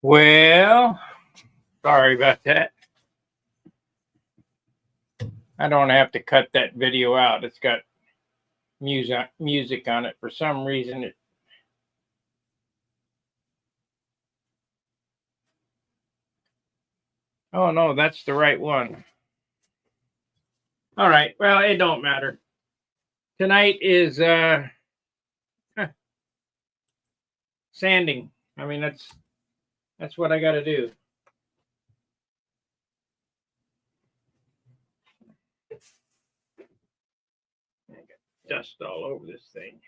Well, sorry about that. I don't have to cut that video out. It's got music on it. For some reason, oh no, that's the right one. All right. Well, it don't matter. Tonight is sanding. I mean, that's what I got to do. I got dust all over this thing.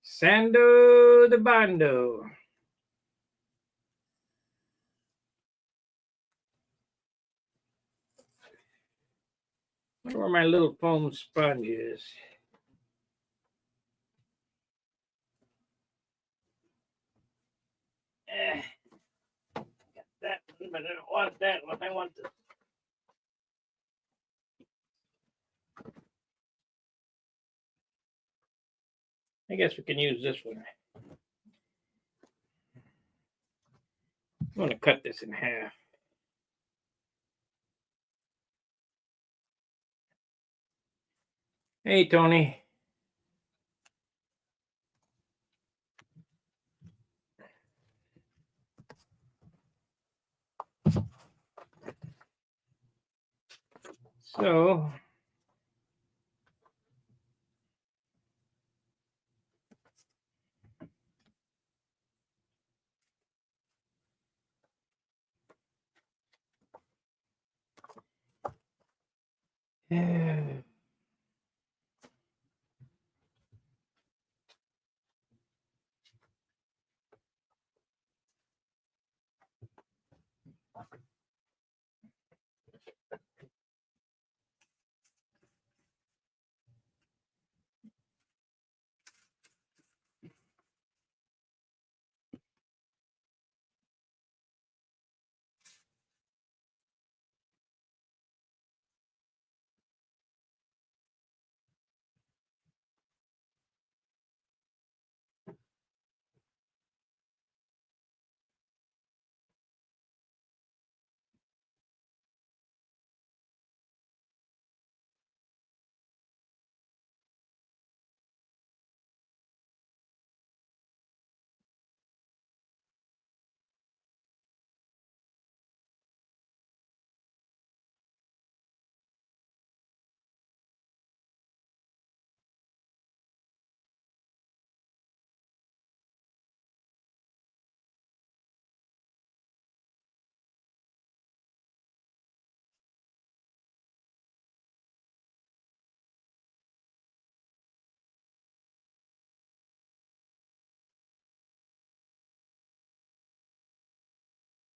Sando the bando. I wonder where my little foam sponge is. Got that one, but I don't want that one. I want the. I guess we can use this one. I'm going to cut this in half. Hey, Tony. So, yeah.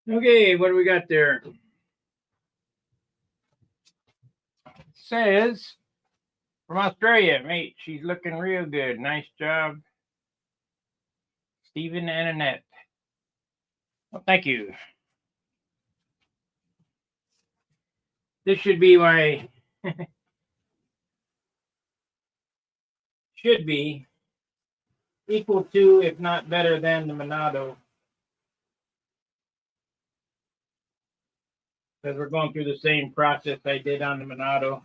Okay, what do we got there? It says from Australia, mate. She's looking real good. Nice job, Stephen and Annette. Well, thank you. This should be my should be equal to, if not better than, the Monado. Because we're going through the same process I did on the Monado.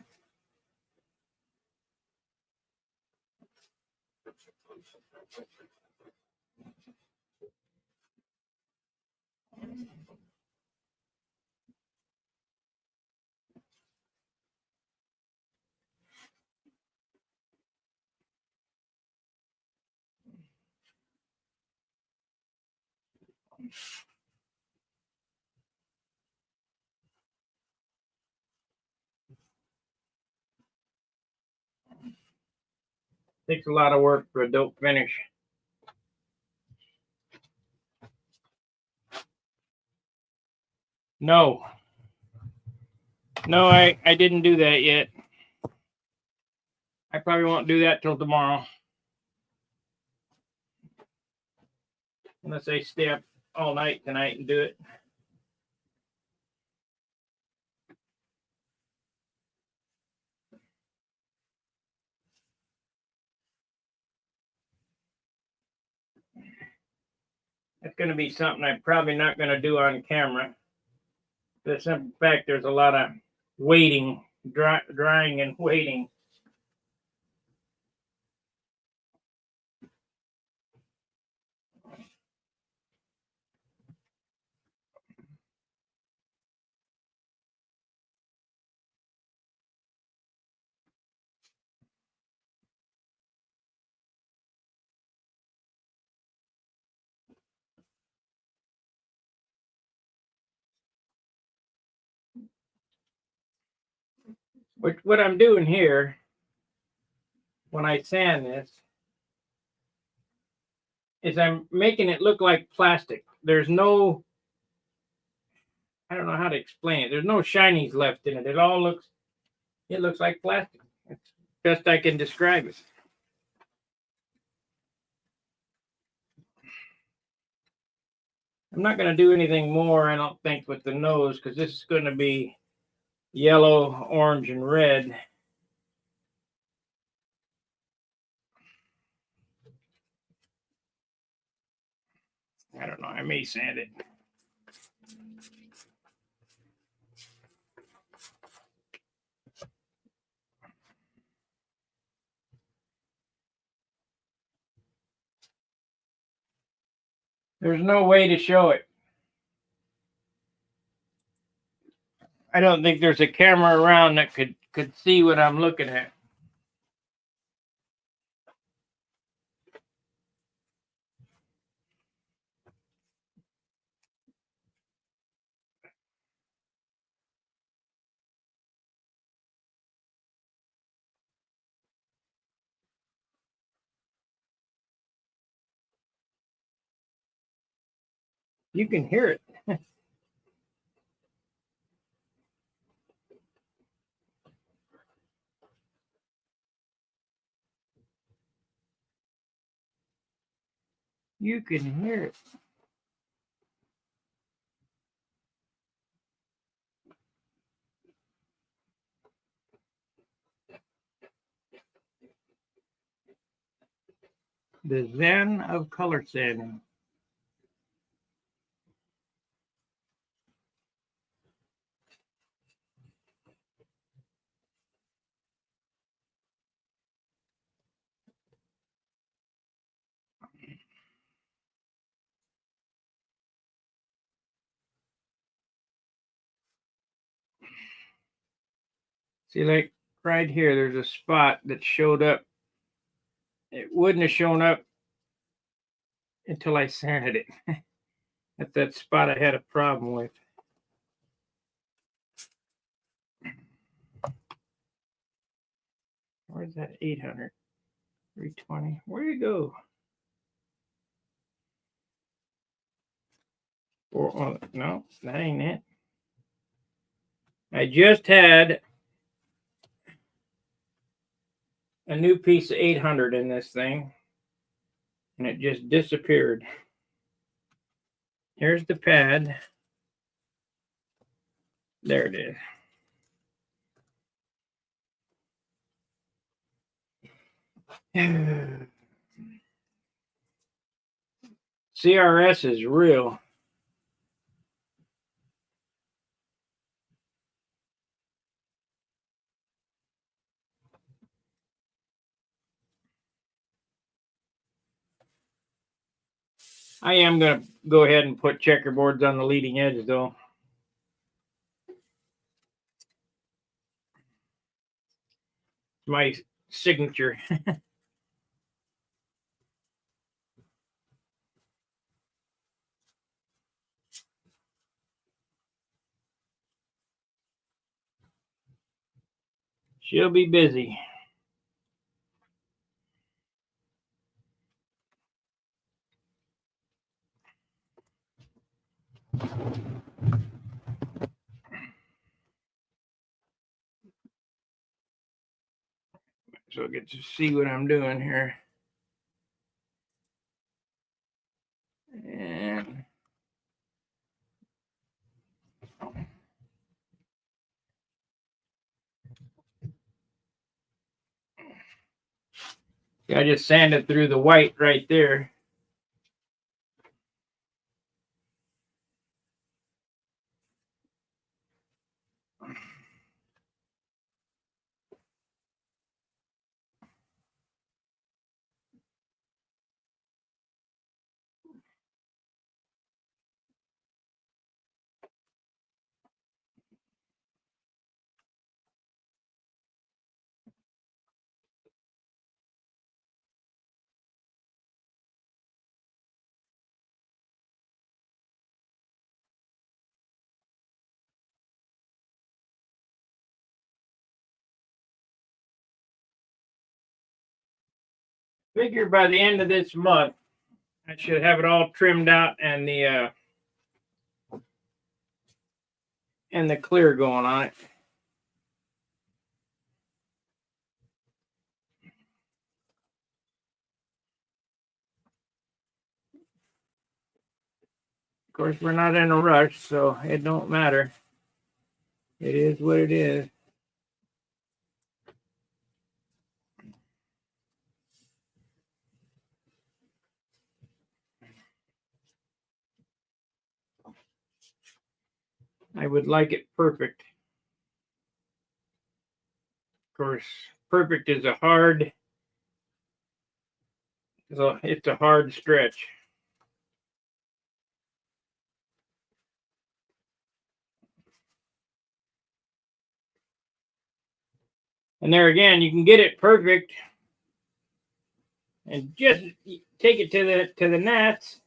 Takes a lot of work for a dope finish. No. No, I didn't do that yet. I probably won't do that till tomorrow. Unless I stay up all night tonight and do it. going to be something I'm probably not going to do on camera. For the simple fact, there's a lot of waiting, drying and waiting. What I'm doing here, when I sand this, is I'm making it look like plastic. There's no, I don't know how to explain it. There's no shinies left in it. It looks like plastic. It's best I can describe it. I'm not going to do anything more, I don't think, with the nose, because this is going to be yellow, orange, and red. I don't know. I may sand it. There's no way to show it. I don't think there's a camera around that could see what I'm looking at. You can hear it. You can hear it. The Zen of color sanding. See, like right here, there's a spot that showed up. It wouldn't have shown up until I sanded it. That's that spot I had a problem with. Where's that 800? 320. Where'd it go? No, that ain't it. I just had a new piece of 800 in this thing, and it just disappeared. Here's the pad. There it is. CRS is real. I am going to go ahead and put checkerboards on the leading edge, though. My signature. She'll be busy. So I get to see what I'm doing here. And I just sanded through the white right there. figure by the end of this month, I should have it all trimmed out and the clear going on it. Of course, we're not in a rush, so it don't matter. It is what it is. I would like it perfect. Of course, perfect is it's a hard stretch. And there again, you can get it perfect and just take it to the nets,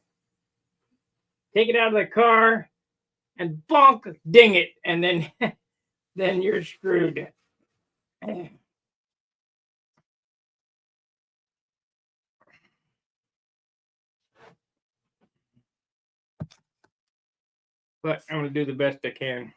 take it out of the car, and bonk, ding it, and then then you're screwed. But I'm gonna do the best I can.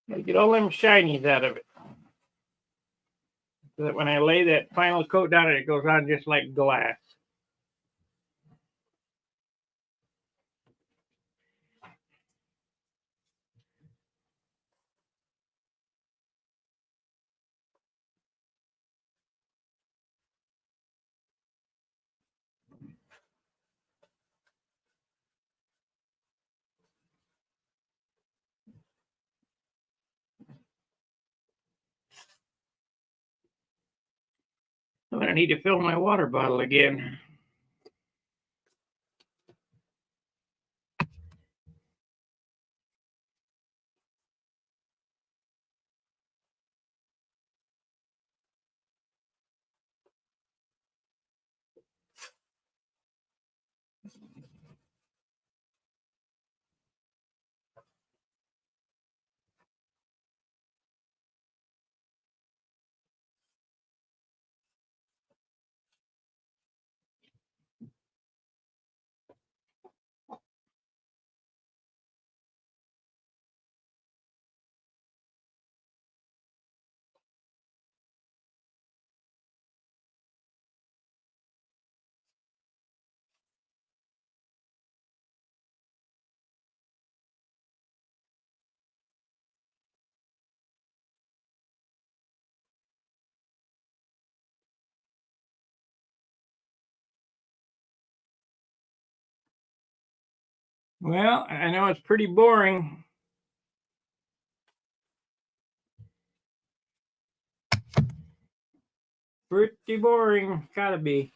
Gotta get all them shinies out of it. So that when I lay that final coat down, it goes on just like glass. I need to fill my water bottle again. Well, I know it's pretty boring. Pretty boring. Gotta be.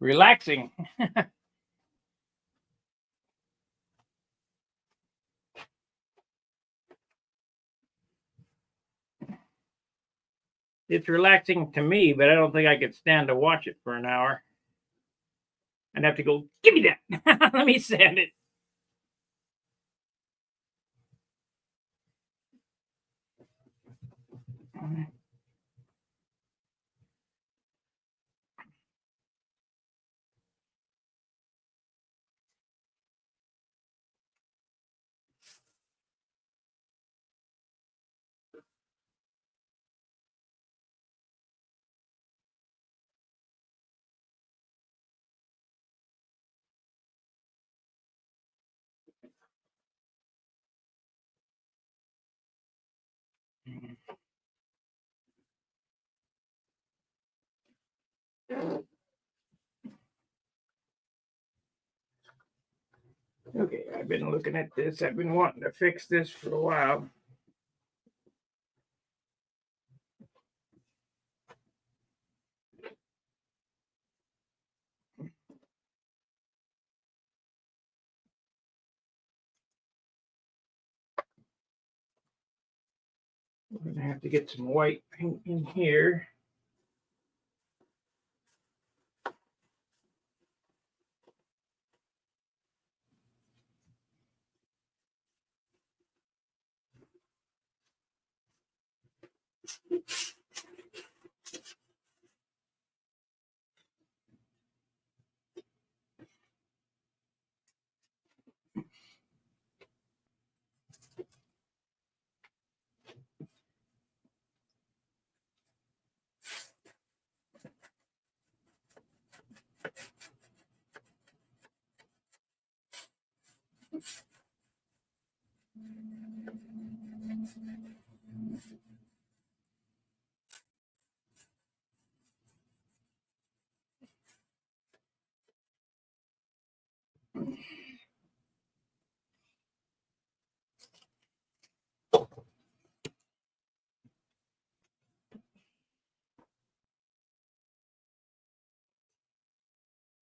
Relaxing. It's relaxing to me, but I don't think I could stand to watch it for an hour. I'd have to go, give me that. Let me sand it. Okay, I've been looking at this. I've been wanting to fix this for a while. We're gonna have to get some white paint in here.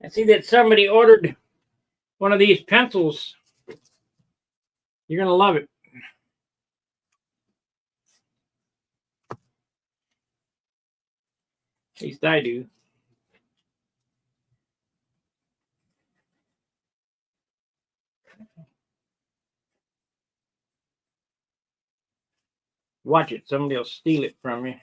I see that somebody ordered one of these pencils. You're gonna love it. At least I do. Watch it. Somebody will steal it from you.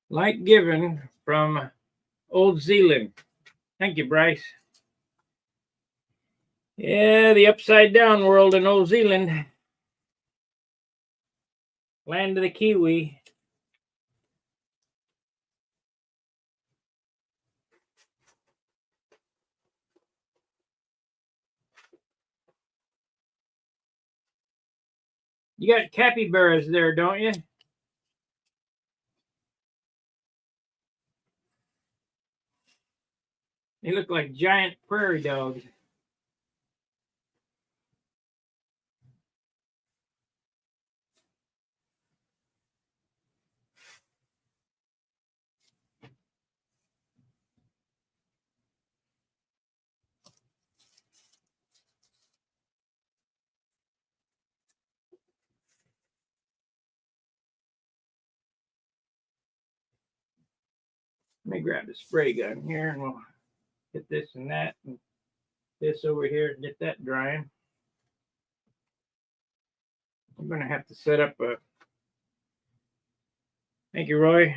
Like given from Old Zealand. Thank you, Bryce. Yeah, the upside down world in Old Zealand. Land of the Kiwi. You got capybaras there, don't you? They look like giant prairie dogs. Let me grab the spray gun here and we'll get this and that and this over here and get that drying. I'm going to have to set up a... Thank you, Roy.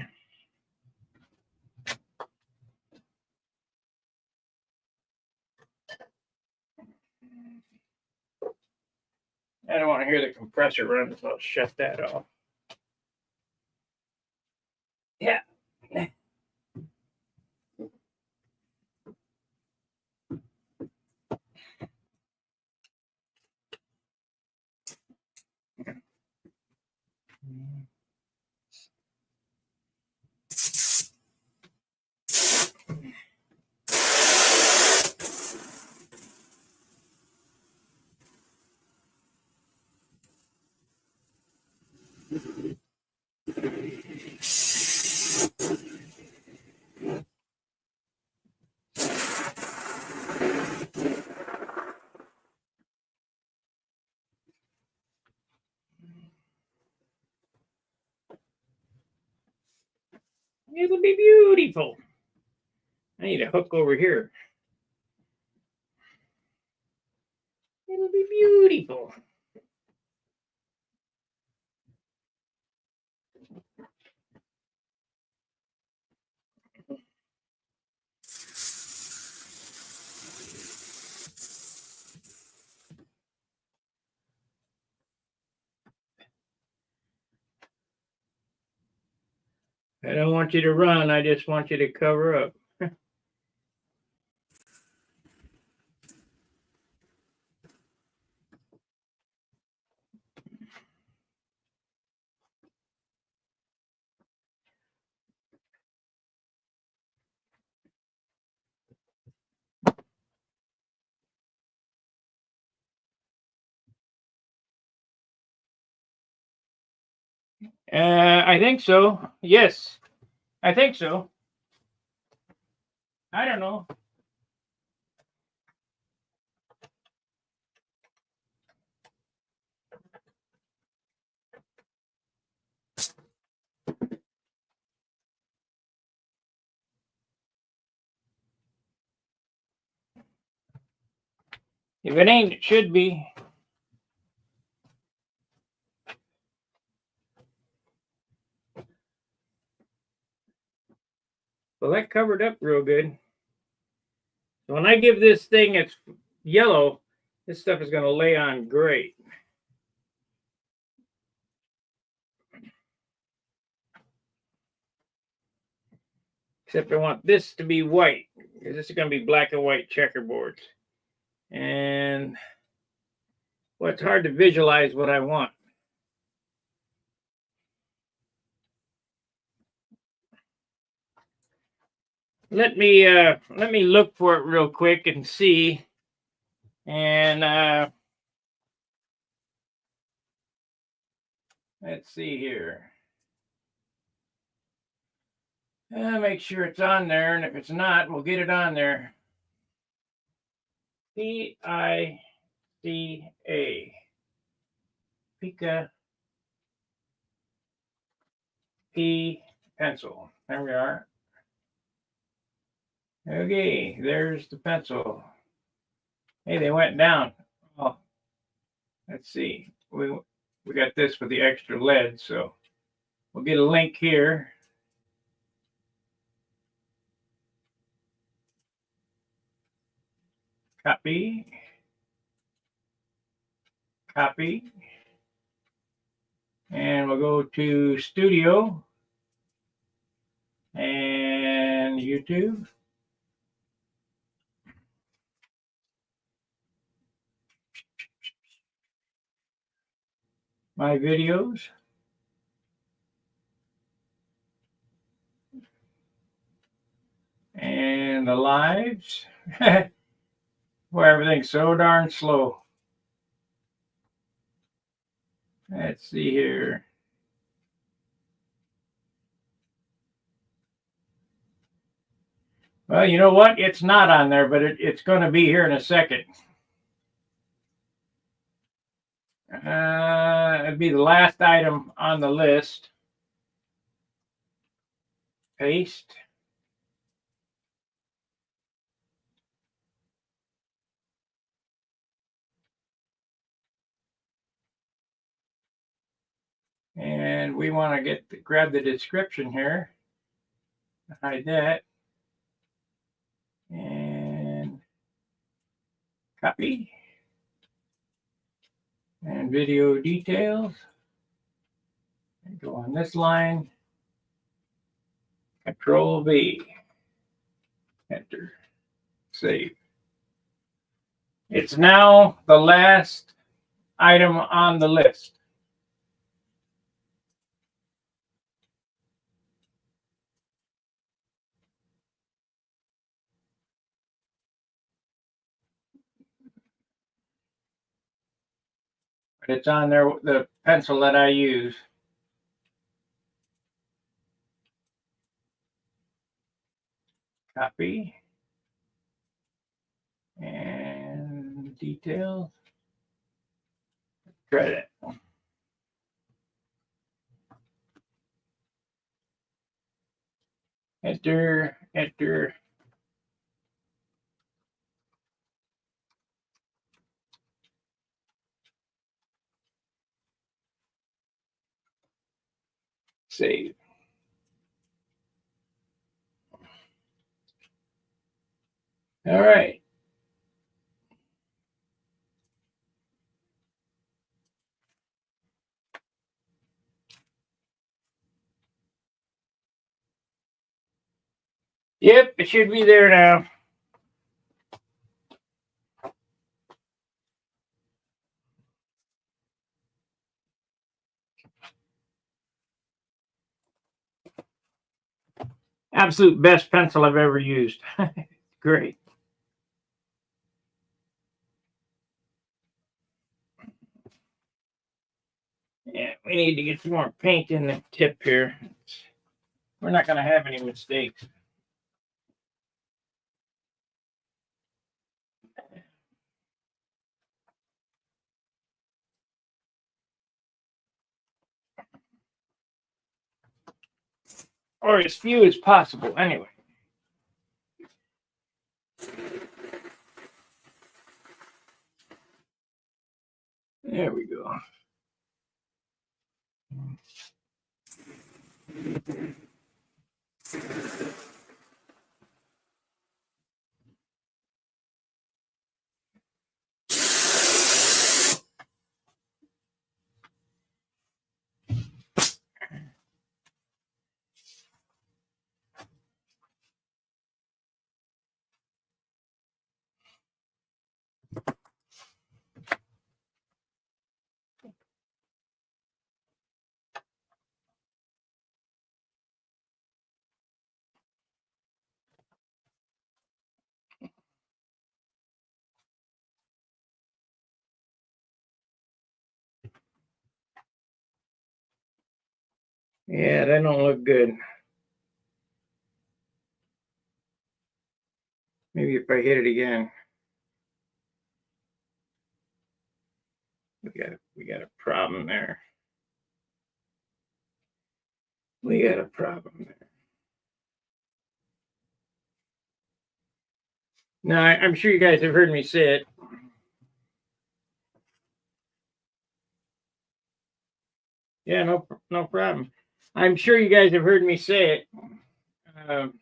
I don't want to hear the compressor run, so I'll shut that off. Yeah. It'll be beautiful. I need a hook over here. It'll be beautiful. I don't want you to run. I just want you to cover up. I think so. Yes, I think so. I don't know. If it ain't, it should be. Well, that covered up real good. So when I give this thing its yellow, this stuff is going to lay on great. Except I want this to be white, because this is going to be black and white checkerboards. And well, it's hard to visualize what I want. Let me look for it real quick and see. And let's see here. Make sure it's on there, and if it's not, we'll get it on there. P-I-C-A. Pika P pencil. There we are. Okay, there's the pencil. Hey, they went down. Oh, let's see. We got this with the extra lead, so we'll get a link here. Copy. Copy. And we'll go to Studio and YouTube. My videos. And the lives. Boy, everything's so darn slow. Let's see here. Well, you know what? It's not on there, but it's going to be here in a second. It'd be the last item on the list. Paste. And we want to grab the description here. Hide that. And copy. And video details. And go on this line. Control V. Enter. Save. It's now the last item on the list. But it's on there, the pencil that I use. Copy. And details. Try that. Enter, enter. Save. All right. Yep, it should be there now. Absolute best pencil I've ever used. Great. Yeah, we need to get some more paint in the tip here. We're not going to have any mistakes. Or as few as possible, anyway. There we go. Yeah, that don't look good. Maybe if I hit it again. We got a problem there. We got a problem there. Now, I'm sure you guys have heard me say it. Yeah, no problem. I'm sure you guys have heard me say it.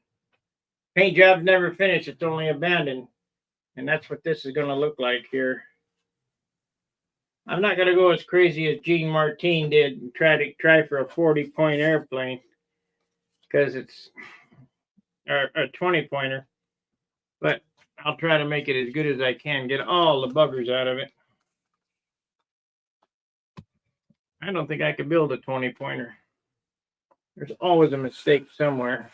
Paint job's never finished; it's only abandoned, and that's what this is going to look like here. I'm not going to go as crazy as Gene Martin did and try for a 40-point airplane because it's a 20-pointer, but I'll try to make it as good as I can, get all the buggers out of it. I don't think I could build a 20-pointer. There's always a mistake somewhere.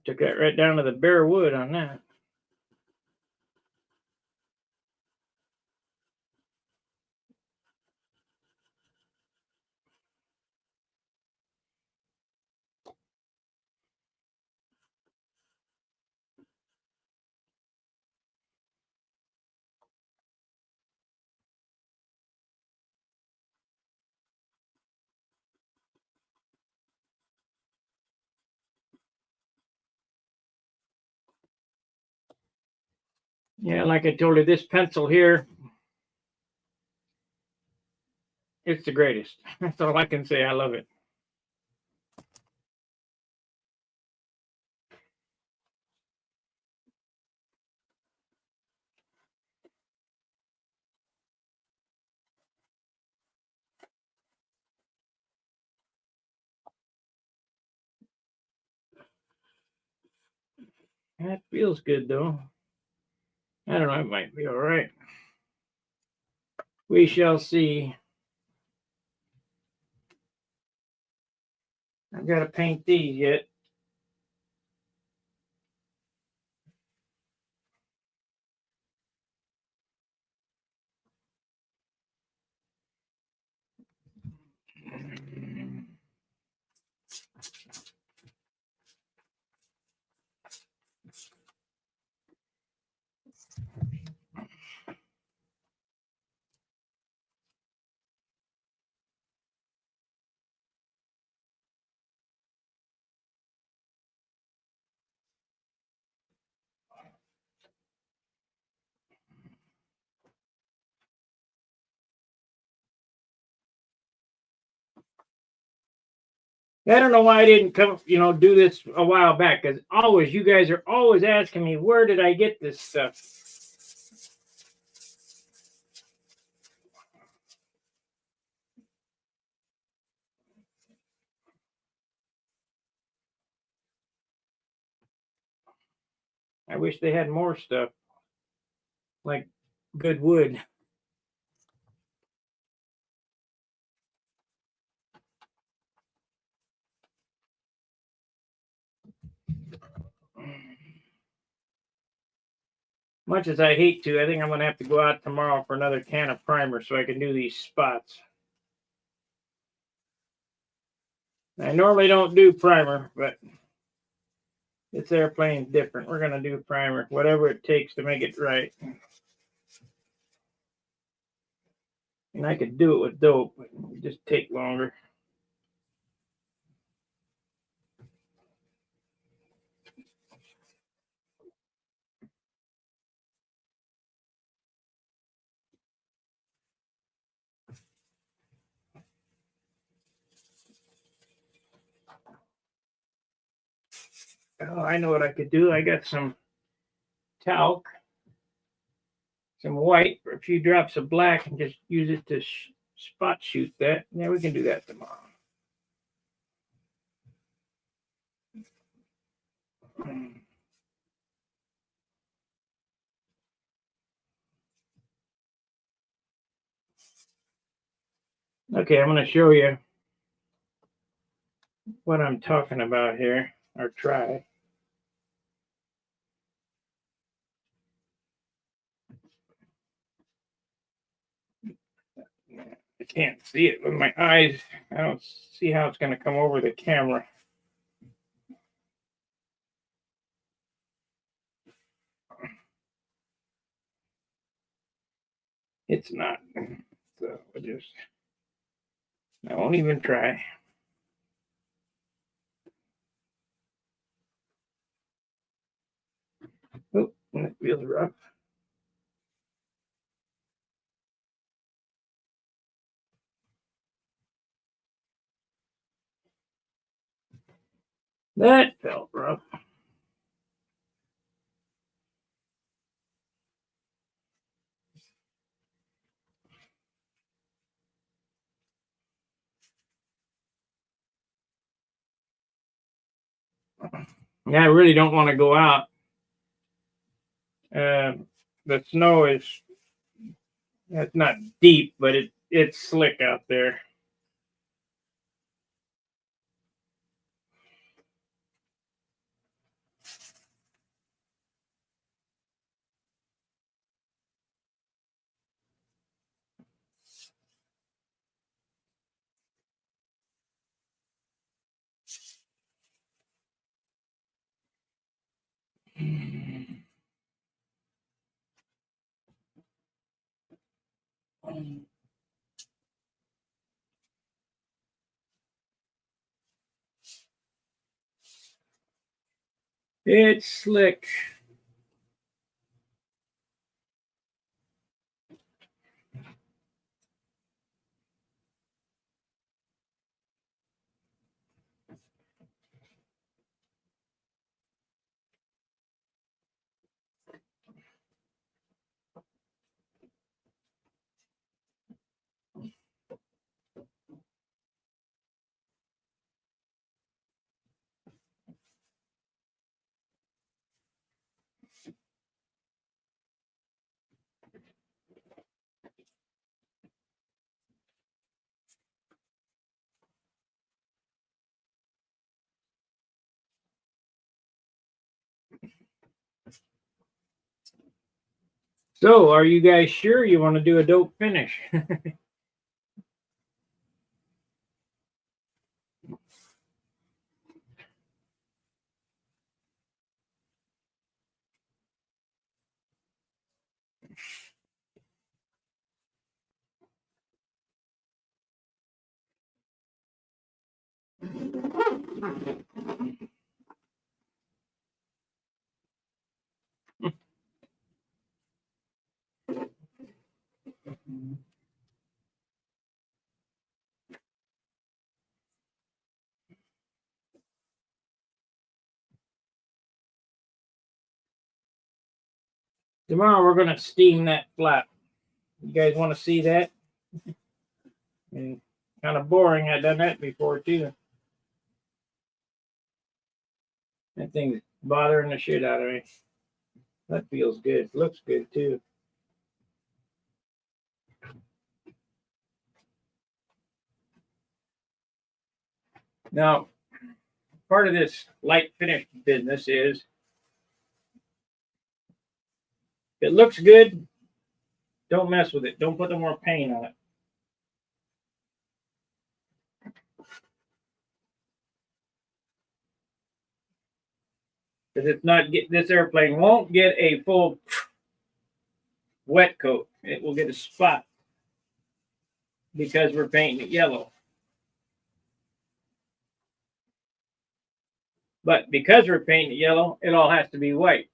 Took that right down to the bare wood on that. Yeah, like I told you, this pencil here, it's the greatest. That's all I can say. I love it. That feels good though. I don't know, it might be all right. We shall see. I've got to paint these yet. I don't know why I didn't come, do this a while back, because always you guys are always asking me, where did I get this stuff? I wish they had more stuff like good wood. Much as I hate to, I think I'm going to have to go out tomorrow for another can of primer so I can do these spots. I normally don't do primer, but this airplane's different. We're going to do primer, whatever it takes to make it right. And I could do it with dope, but it would just take longer. Oh, I know what I could do. I got some talc, some white, or a few drops of black, and just use it to spot shoot that. Yeah, we can do that tomorrow. Okay, I'm going to show you what I'm talking about here, or try. I can't see it with my eyes. I don't see how it's going to come over the camera. It's not. So I won't even try. Oh, it feels rough. That felt rough. Yeah, I really don't want to go out. The snow it's not deep, but it's slick out there. It's slick. So, are you guys sure you want to do a dope finish? Tomorrow we're going to steam that flap. You guys want to see that? And kind of boring. I've done that before too. That thing's bothering the shit out of me. That feels good. Looks good too. Now, part of this light finish business is if it looks good, don't mess with it. Don't put no more paint on it. Because it's not this airplane won't get a full wet coat. It will get a spot because we're painting it yellow. But because we're painting it yellow, it all has to be white.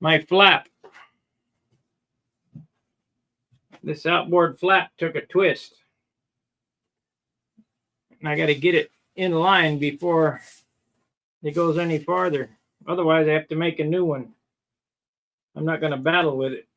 My flap. This outboard flap took a twist. And I got to get it in line before it goes any farther. Otherwise, I have to make a new one. I'm not going to battle with it.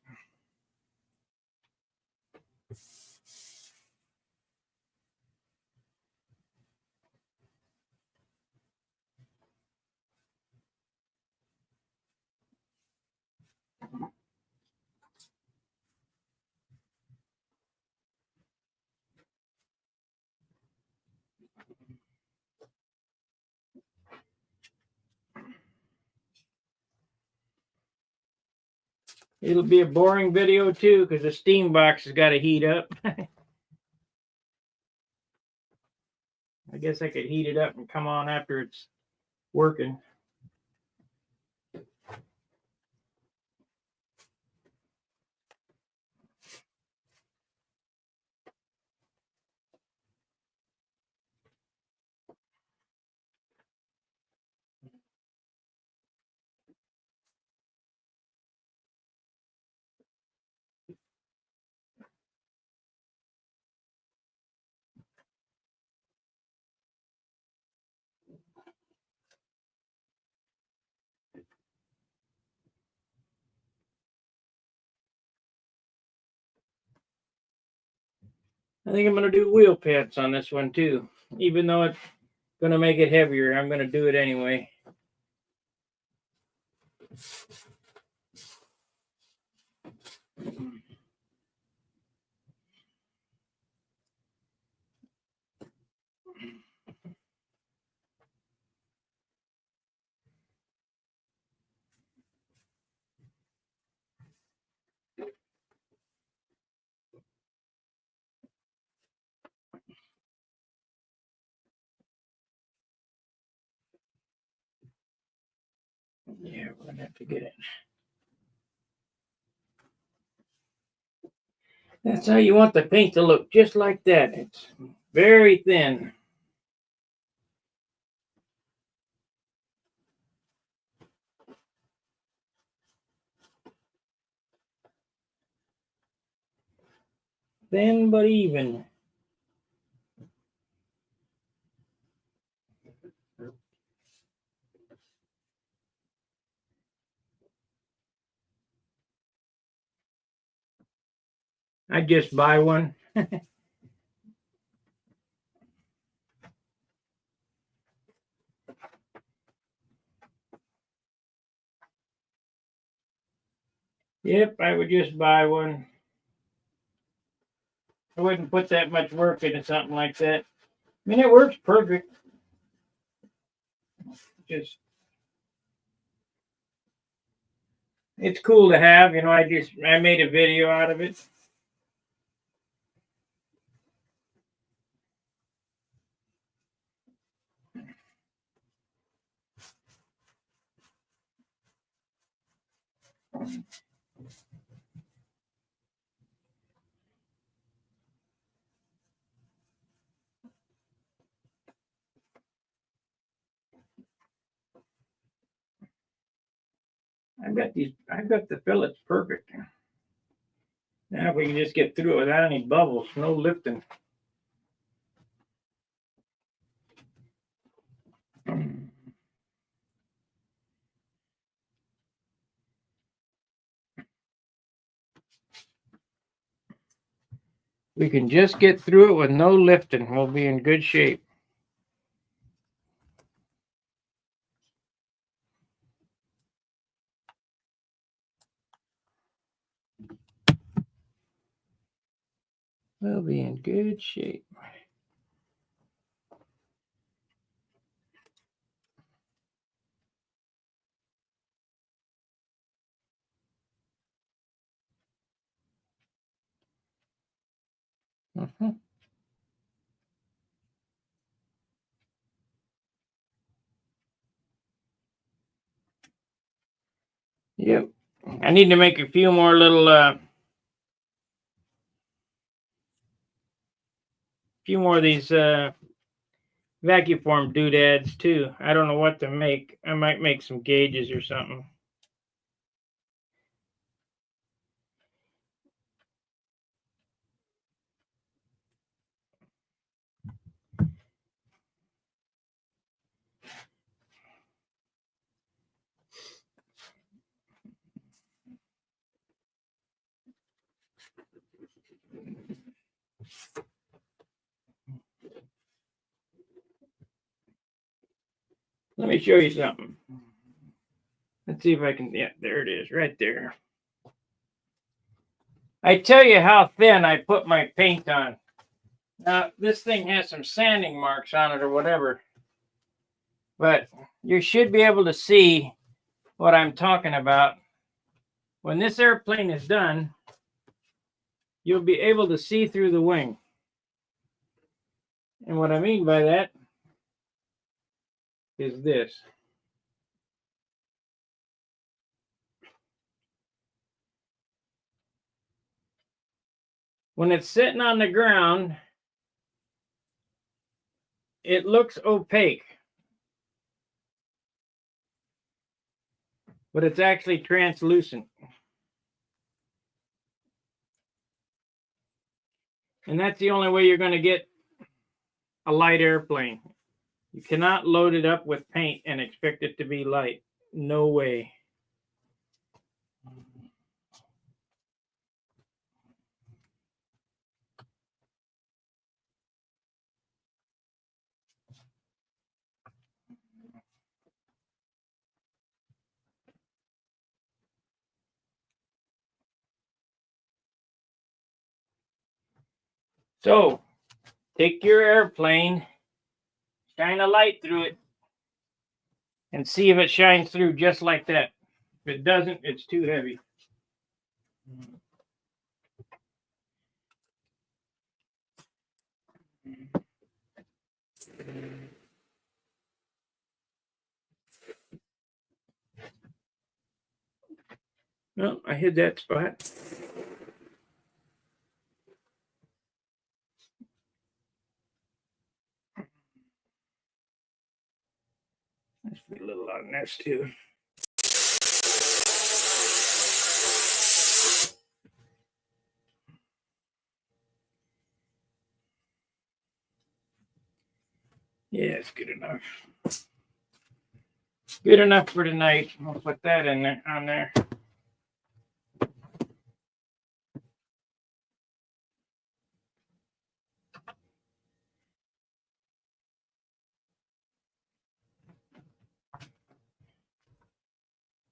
It'll be a boring video too because the steam box has got to heat up. I guess I could heat it up and come on after it's working. I think I'm going to do wheel pants on this one too. Even though it's going to make it heavier, I'm going to do it anyway. Yeah, we're going to have to get it. That's how you want the paint to look, just like that. It's very thin. Thin but even. I just buy one. Yep, I would just buy one. I wouldn't put that much work into something like that. I mean, it works perfect. Just it's cool to have. You know, I made a video out of it. I've got the fillets perfect. Now we can just get through it without any bubbles, no lifting. We can just get through it with no lifting. We'll be in good shape. We'll be in good shape. Mm-hmm. Yep. I need to make a few more little few more of these vacuum form doodads too. I don't know what to make. I might make some gauges or something. Let me show you something. Let's see if I can. Yeah, there it is, right there. I tell you how thin I put my paint on. Now, this thing has some sanding marks on it or whatever, but you should be able to see what I'm talking about. When this airplane is done, you'll be able to see through the wing. And what I mean by that is this. When it's sitting on the ground, it looks opaque, but it's actually translucent. And that's the only way you're going to get a light airplane. You cannot load it up with paint and expect it to be light. No way. So, take your airplane, shine a light through it, and see if it shines through just like that. If it doesn't, it's too heavy. Well, I hid that spot. nice too. Yeah, it's good enough. Good enough for tonight. I'll put that in there on there.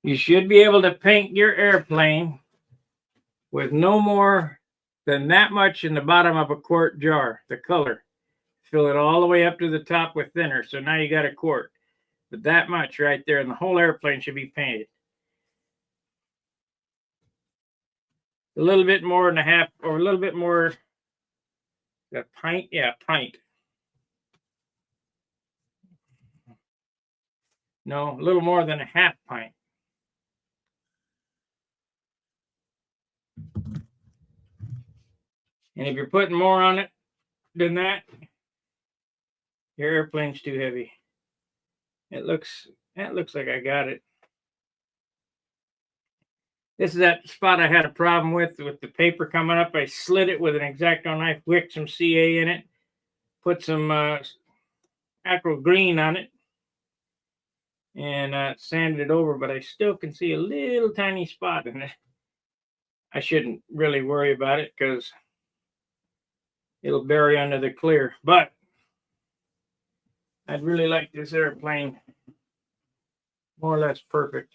You should be able to paint your airplane with no more than that much in the bottom of a quart jar, the color. Fill it all the way up to the top with thinner. So now you got a quart. But that much right there, and the whole airplane should be painted. A little bit more than a half, or a little bit more, a pint, yeah, pint. No, a little more than a half pint. And if you're putting more on it than that, your airplane's too heavy. That looks like I got it. This is that spot I had a problem with the paper coming up. I slid it with an X-Acto knife, wicked some CA in it, put some acrylic green on it, and sanded it over, but I still can see a little tiny spot in it. I shouldn't really worry about it because it'll bury under the clear, but I'd really like this airplane more or less perfect.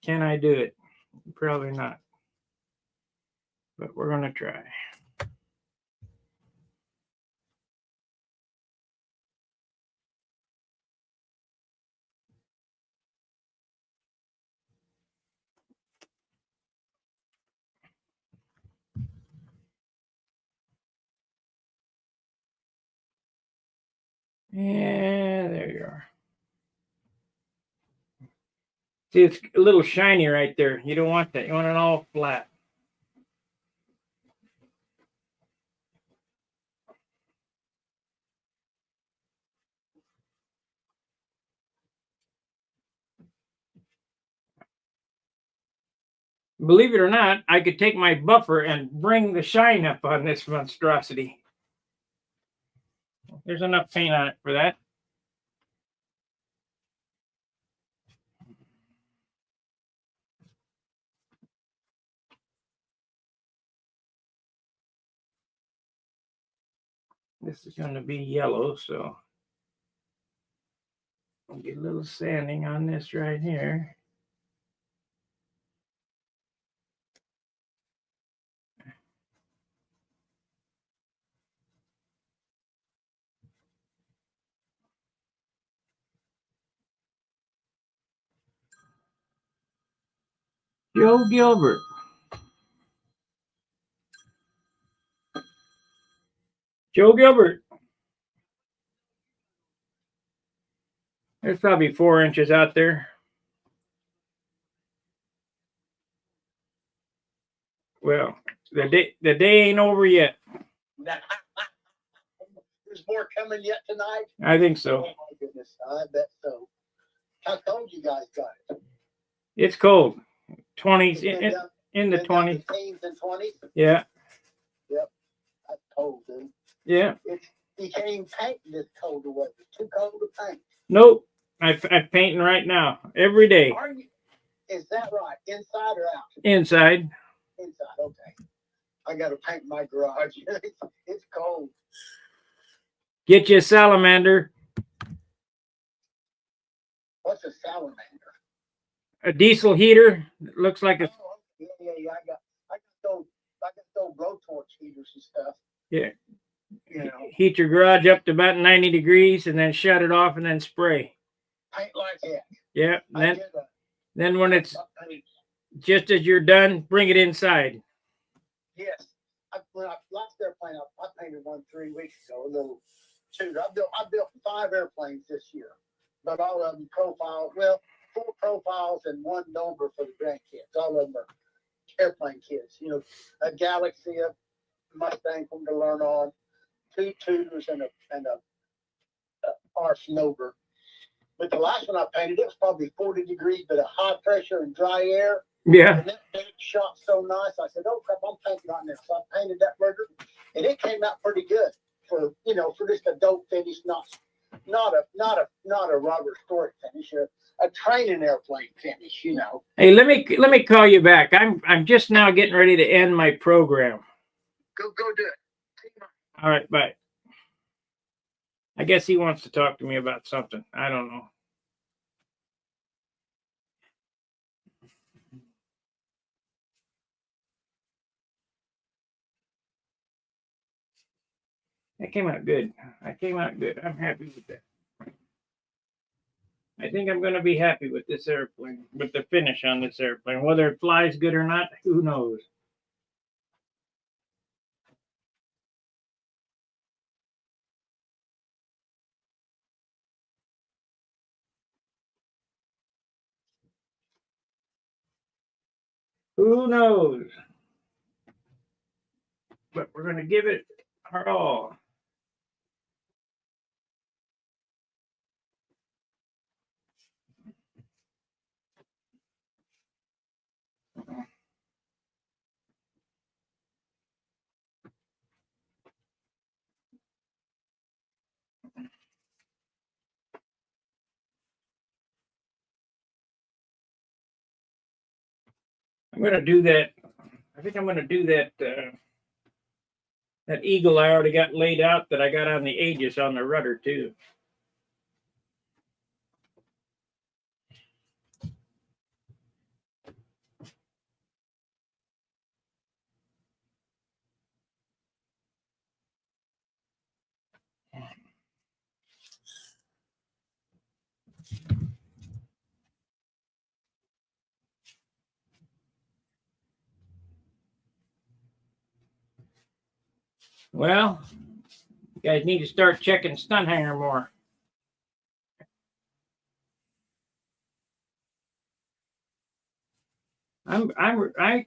Can I do it? Probably not, but we're going to try. Yeah, there you are. See, it's a little shiny right there. You don't want that. You want it all flat. Believe it or not, I could take my buffer and bring the shine up on this monstrosity. There's enough paint on it for that. This is going to be yellow, so I'll get a little sanding on this right here. Joe Gilbert. Joe Gilbert. There's probably 4 inches out there. Well, the day ain't over yet. There's more coming yet tonight. I think so. Oh my goodness, I bet so. How cold you guys got it? It's cold. 20s in the 20s. Teens and 20s. Yeah. Yep. That's cold, dude. Yeah. You can't even paint this cold weather. It's too cold to paint. Nope. I'm painting right now every day. Are you? Is that right? Inside or out? Inside. Inside. Okay. I got to paint my garage. It's cold. Get you a salamander. What's a salamander? A diesel heater. It looks like a. Oh, yeah. I got those blowtorch heaters and stuff. Yeah. You know. Heat your garage up to about 90 degrees and then shut it off and then spray. Paint like that. Yeah. Then when it's just as you're done, bring it inside. Yes. When I last airplane, I painted one 3 weeks ago. A little tutor. I built 5 airplanes this year, but all of them profile. Well, 4 profiles and 1 number for the grandkids. All of them are airplane kids. You know, a Galaxy, a Mustang from to learn on, 2 Tudors and a Arson over. But the last one I painted, it was probably 40 degrees, but a high pressure and dry air. Yeah. And that shot so nice. I said, "Oh crap, I'm painting on this." So I painted that burger, and it came out pretty good for just a dope finish, not a Robert Stewart finish, a training airplane finish. Hey, let me call you back. I'm just now getting ready to end my program. Go do it. All right, bye. I guess he wants to talk to me about something. I don't know. That came out good. I came out good. I'm happy with that. I think I'm going to be happy with this airplane, with the finish on this airplane. Whether it flies good or not, who knows? Who knows? But we're going to give it our all. I'm going to do that. I think I'm going to do that. That eagle I already got laid out that I got on the Aegis on the rudder too. Well, you guys need to start checking stun hanger more. I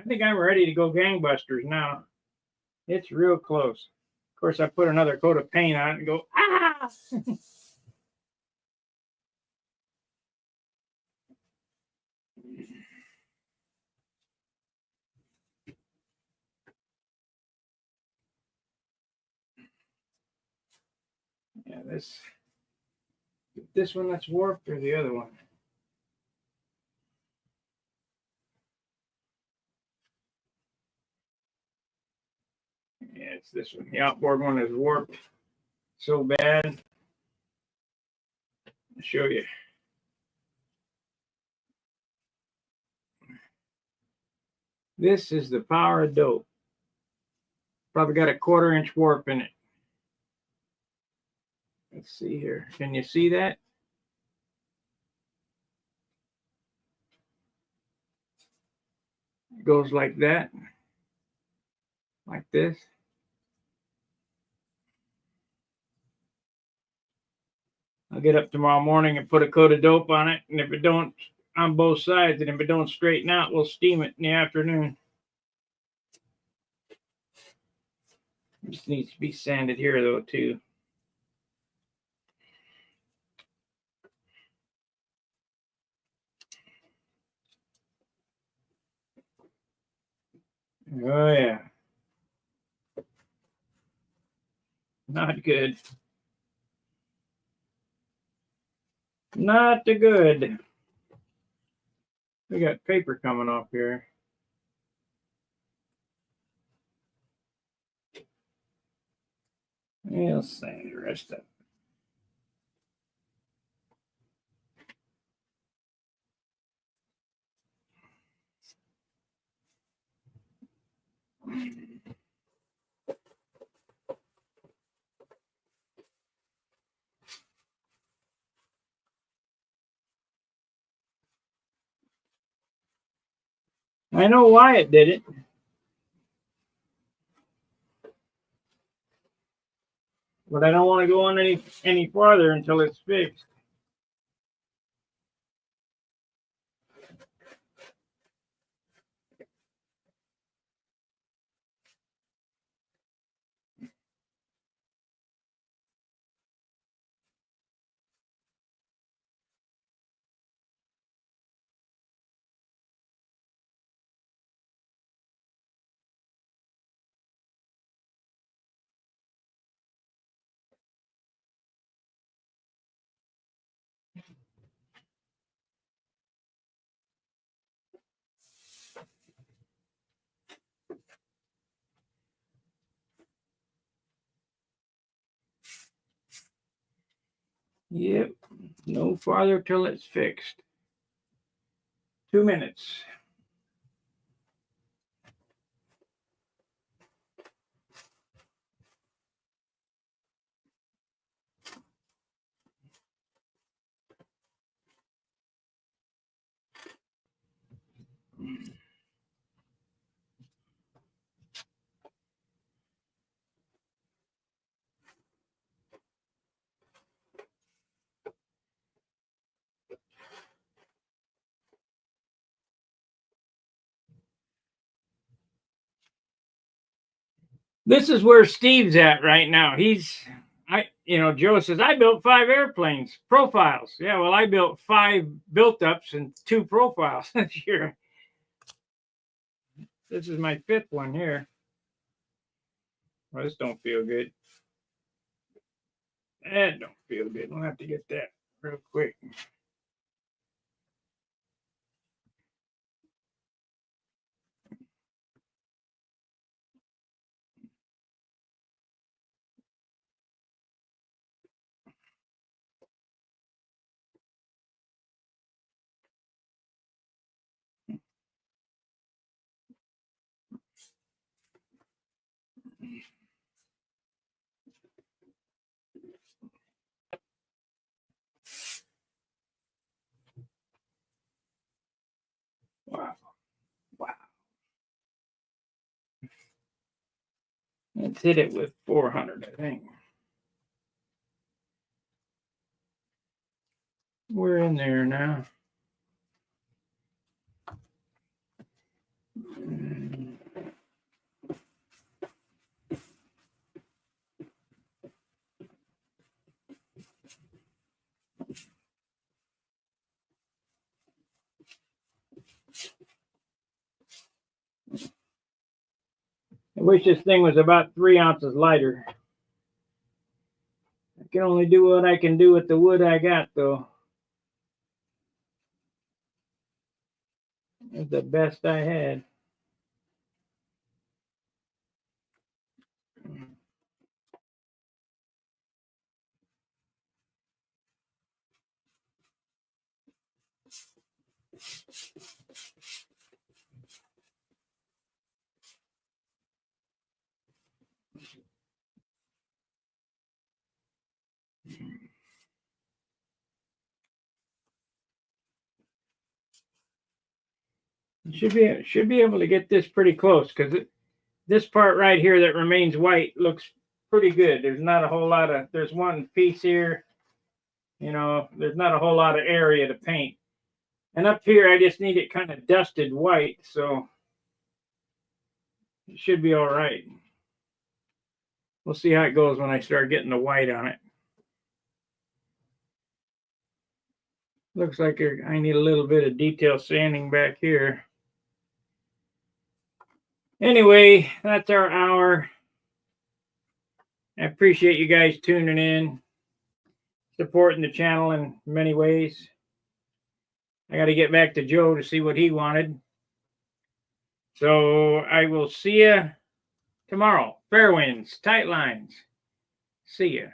think I'm ready to go gangbusters now. It's real close. Of course, I put another coat of paint on it and go, ah! Yeah, this one that's warped or the other one? Yeah, it's this one. The outboard one is warped so bad. I'll show you. This is the power of dope. Probably got a 1/4 inch warp in it. Let's see here. Can you see that? It goes like that. Like this. I'll get up tomorrow morning and put a coat of dope on it. And if it don't, on both sides, and if it don't straighten out, we'll steam it in the afternoon. It just needs to be sanded here though too. Oh yeah. Not good. Not good. We got paper coming off here. We'll sand the rest of it. I know why it did it. But I don't want to go on any farther until it's fixed. Yep. No farther till it's fixed. 2 minutes. This is where Steve's at right now. Joe says, I built 5 airplanes, profiles. Yeah, well, I built 5 built ups and 2 profiles this year. This is my 5th one here. Well, this don't feel good. That don't feel good. We'll have to get that real quick. Wow. Wow. Let's hit it with 400, I think. We're in there now. I wish this thing was about 3 ounces lighter. I can only do what I can do with the wood I got, though. It's the best I had. Should be able to get this pretty close, because this part right here that remains white looks pretty good. There's not a whole lot of, there's one piece here, there's not a whole lot of area to paint. And up here, I just need it kind of dusted white, so it should be all right. We'll see how it goes when I start getting the white on it. Looks like I need a little bit of detail sanding back here. Anyway, that's our hour. I appreciate you guys tuning in, supporting the channel in many ways. I got to get back to Joe to see what he wanted. So I will see you tomorrow. Fair winds, tight lines. See ya.